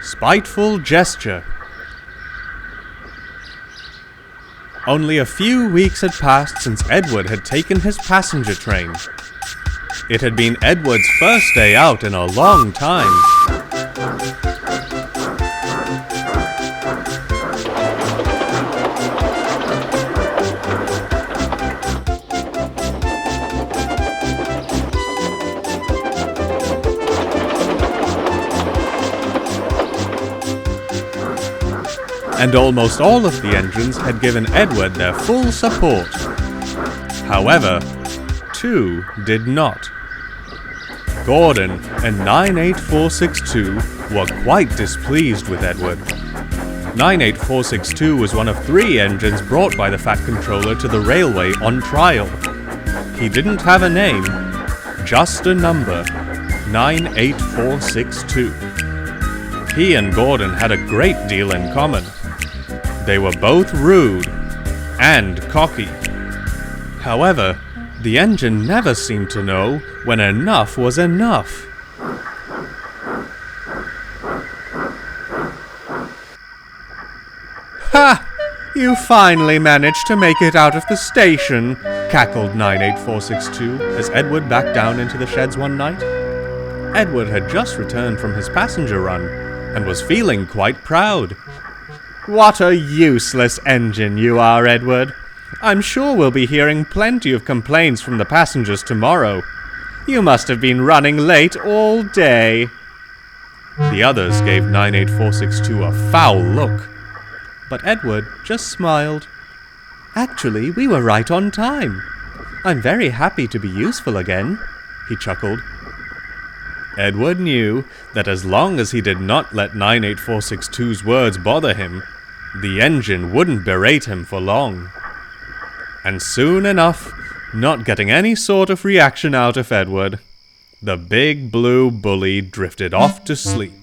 Spiteful Gesture. Only a few weeks had passed since Edward had taken his passenger train. It had been Edward's first day out in a long time. And almost all of the engines had given Edward their full support. However, two did not. Gordon and 98462 were quite displeased with Edward. 98462 was one of 3 engines brought by the Fat Controller to the railway on trial. He didn't have a name, just a number, 98462. He and Gordon had a great deal in common. They were both rude and cocky. However, the engine never seemed to know when enough was enough. "Ha! You finally managed to make it out of the station," cackled 98462 as Edward backed down into the sheds one night. Edward had just returned from his passenger run and was feeling quite proud. "What a useless engine you are, Edward. I'm sure we'll be hearing plenty of complaints from the passengers tomorrow. You must have been running late all day." The others gave 98462 a foul look, but Edward just smiled. "Actually, we were right on time. I'm very happy to be useful again," he chuckled. Edward knew that as long as he did not let 98462's words bother him, the engine wouldn't berate him for long. And soon enough, not getting any sort of reaction out of Edward, the big blue bully drifted off to sleep.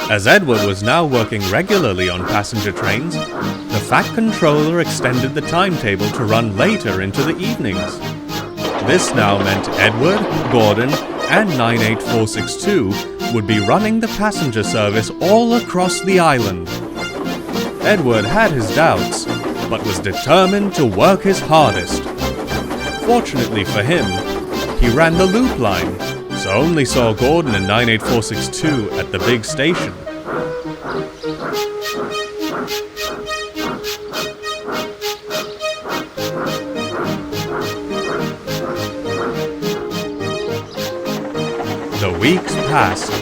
As Edward was now working regularly on passenger trains, the Fat Controller extended the timetable to run later into the evenings. This now meant Edward, Gordon, and 98462 would be running the passenger service all across the island. Edward had his doubts, but was determined to work his hardest. Fortunately for him, he ran the loop line, so only saw Gordon and 98462 at the big station. The weeks passed.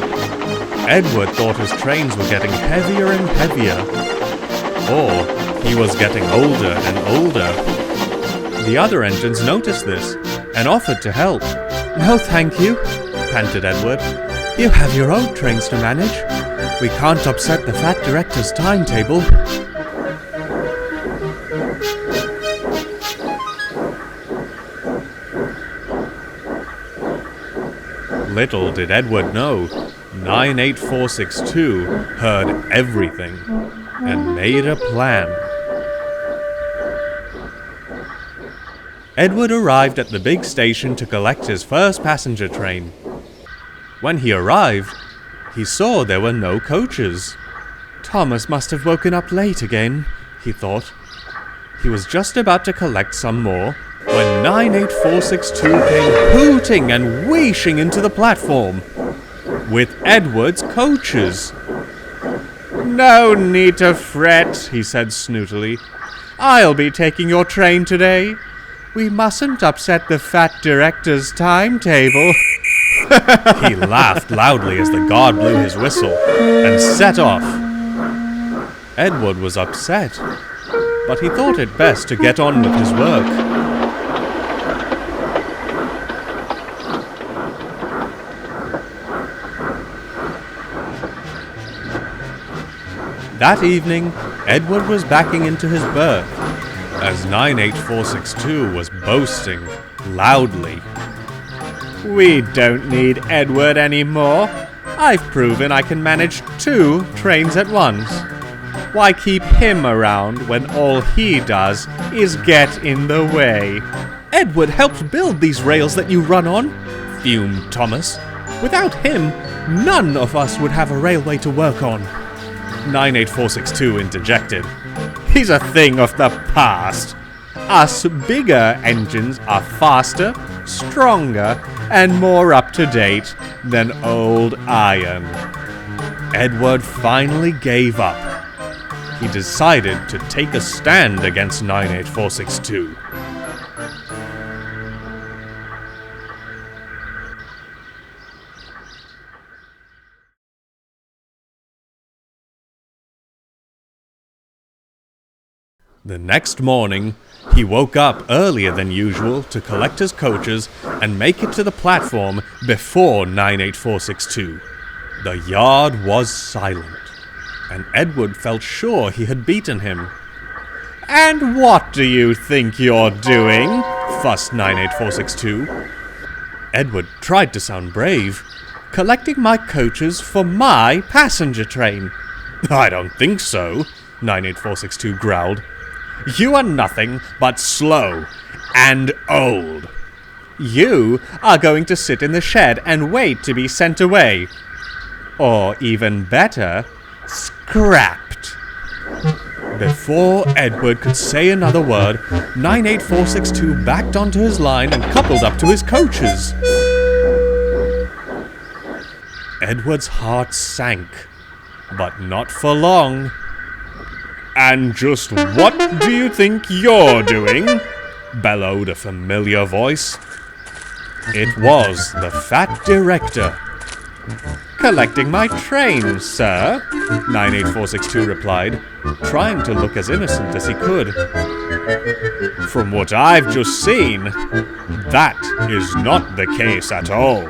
Edward thought his trains were getting heavier and heavier, or he was getting older and older. The other engines noticed this and offered to help. "No, thank you," panted Edward. "You have your own trains to manage. We can't upset the Fat Director's timetable." Little did Edward know, 98462 heard everything and made a plan. Edward arrived at the big station to collect his first passenger train. When he arrived, he saw there were no coaches. "Thomas must have woken up late again," he thought. He was just about to collect some more when 98462 came hooting and wheeshing into the platform with Edward's coaches. "No need to fret," he said snootily. "I'll be taking your train today. We mustn't upset the Fat Director's timetable." He laughed loudly as the guard blew his whistle and set off. Edward was upset, but he thought it best to get on with his work. That evening, Edward was backing into his berth as 98462 was boasting loudly. "We don't need Edward anymore. I've proven I can manage 2 trains at once." Why keep him around when all he does is get in the way? Edward helped build these rails that you run on, fumed Thomas. Without him, none of us would have a railway to work on. 98462 interjected. He's a thing of the past. Us bigger engines are faster, stronger, and more up-to-date than old iron. Edward finally gave up. He decided to take a stand against 98462. The next morning, he woke up earlier than usual to collect his coaches and make it to the platform before 98462. The yard was silent, and Edward felt sure he had beaten him. "And what do you think you're doing?" fussed 98462. Edward tried to sound brave. "Collecting my coaches for my passenger train." "I don't think so," 98462 growled. "You are nothing but slow and old. You are going to sit in the shed and wait to be sent away. Or even better, scrapped." Before Edward could say another word, 98462 backed onto his line and coupled up to his coaches. Edward's heart sank, but not for long. "And just what do you think you're doing?" bellowed a familiar voice. It was the fat director. "Collecting my train, sir," 98462 replied, trying to look as innocent as he could. "From what I've just seen, that is not the case at all.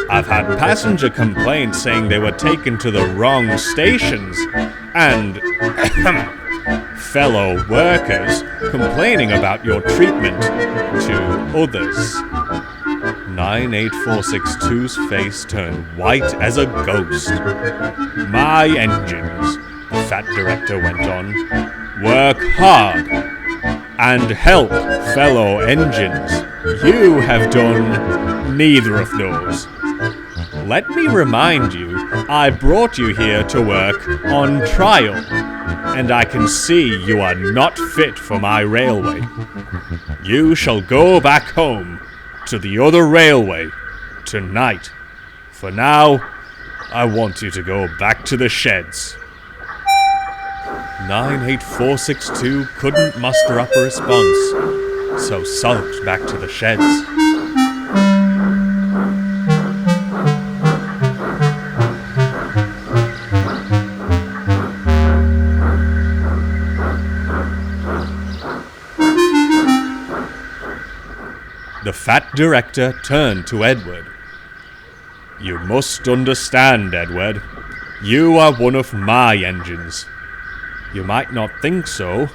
I've had passenger complaints saying they were taken to the wrong stations, and fellow workers complaining about your treatment to others." 98462's face turned white as a ghost. "My engines," the fat director went on, "work hard and help fellow engines. You have done neither of those. Let me remind you, I brought you here to work on trial, and I can see you are not fit for my railway. You shall go back home to the other railway tonight. For now, I want you to go back to the sheds." 98462 couldn't muster up a response, so sulked back to the sheds. The fat director turned to Edward. "You must understand, Edward. You are one of my engines. You might not think so,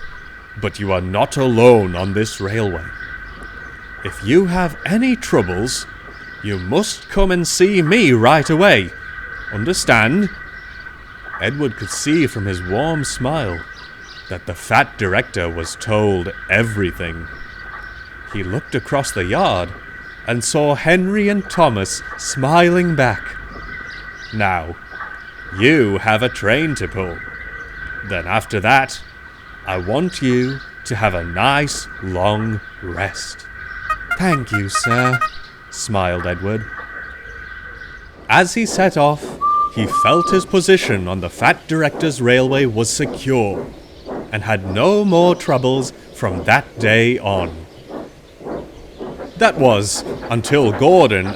but you are not alone on this railway. If you have any troubles, you must come and see me right away. Understand?" Edward could see from his warm smile that the fat director was told everything. He looked across the yard and saw Henry and Thomas smiling back. "Now, you have a train to pull. Then after that, I want you to have a nice long rest." "Thank you, sir," smiled Edward. As he set off, he felt his position on the fat director's railway was secure, and had no more troubles from that day on. That was until Gordon...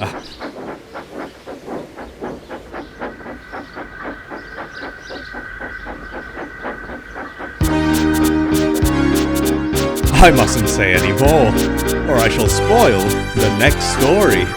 I mustn't say any more, or I shall spoil the next story.